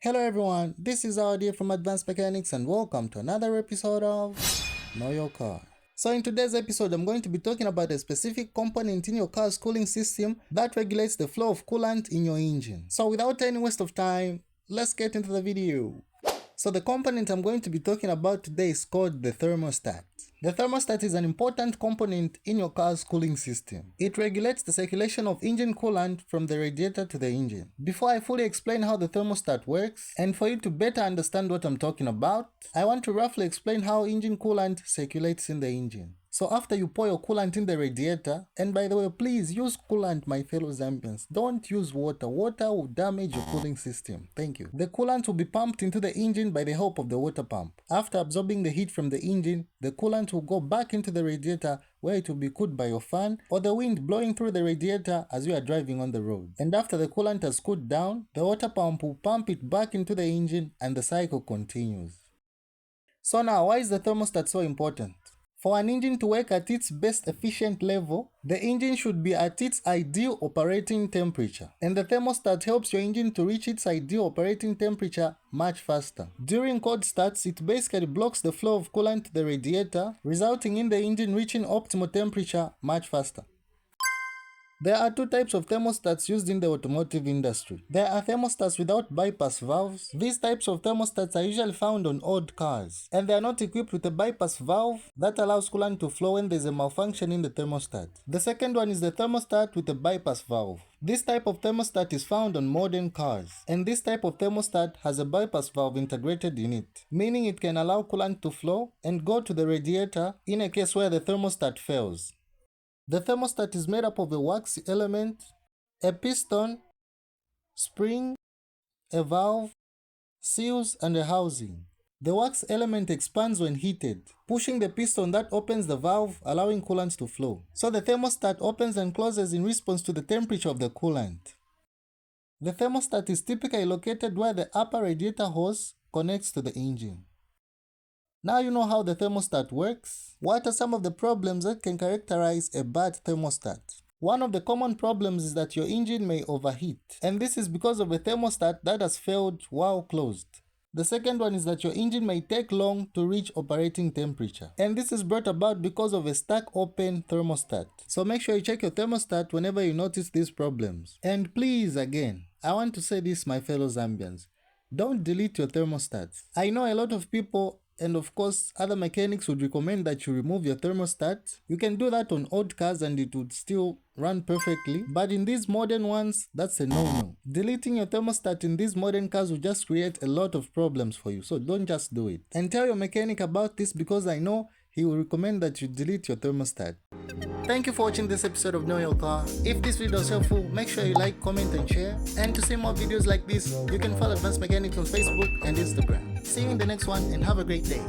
Hello everyone, this is Audio from Advanced Mechanics and welcome to another episode of Know Your Car. So in today's episode, I'm going to be talking about a specific component in your car's cooling system that regulates the flow of coolant in your engine. So without any waste of time, let's get into the video. So the component I'm going to be talking about today is called the thermostat. The thermostat is an important component in your car's cooling system. It regulates the circulation of engine coolant from the radiator to the engine. Before I fully explain how the thermostat works, and for you to better understand what I'm talking about, I want to roughly explain how engine coolant circulates in the engine. So after you pour your coolant in the radiator, and by the way, please use coolant, my fellow Zambians. Don't use water. Water will damage your cooling system. Thank you. The coolant will be pumped into the engine by the help of the water pump. After absorbing the heat from the engine, the coolant will go back into the radiator where it will be cooled by your fan or the wind blowing through the radiator as you are driving on the road. And after the coolant has cooled down, the water pump will pump it back into the engine and the cycle continues. So now, why is the thermostat so important? For an engine to work at its best efficient level, the engine should be at its ideal operating temperature. And the thermostat helps your engine to reach its ideal operating temperature much faster. During cold starts, it basically blocks the flow of coolant to the radiator, resulting in the engine reaching optimal temperature much faster. There are two types of thermostats used in the automotive industry. There are thermostats without bypass valves. These types of thermostats are usually found on old cars, and they are not equipped with a bypass valve that allows coolant to flow when there is a malfunction in the thermostat. The second one is the thermostat with a bypass valve. This type of thermostat is found on modern cars, and this type of thermostat has a bypass valve integrated in it, meaning it can allow coolant to flow and go to the radiator in a case where the thermostat fails. The thermostat is made up of a wax element, a piston, spring, a valve, seals, and a housing. The wax element expands when heated, pushing the piston that opens the valve, allowing coolant to flow. So the thermostat opens and closes in response to the temperature of the coolant. The thermostat is typically located where the upper radiator hose connects to the engine. Now you know how the thermostat works. What are some of the problems that can characterize a bad thermostat? One of the common problems is that your engine may overheat, and this is because of a thermostat that has failed while closed. The second one is that your engine may take long to reach operating temperature, and this is brought about because of a stuck open thermostat. So make sure you check your thermostat whenever you notice these problems. And please, again, I want to say this, my fellow Zambians, don't delete your thermostats. I know a lot of people and of course other mechanics would recommend that you remove your thermostat. You can do that on old cars and it would still run perfectly, but in these modern ones, that's a no-no. Deleting your thermostat in these modern cars will just create a lot of problems for you, so don't just do it. And tell your mechanic about this because I know he will recommend that you delete your thermostat. Thank you for watching this episode of Know Your Car. If this video was helpful, make sure you like, comment and share. And to see more videos like this, you can follow Advanced Mechanics on Facebook and Instagram. See you in the next one and have a great day.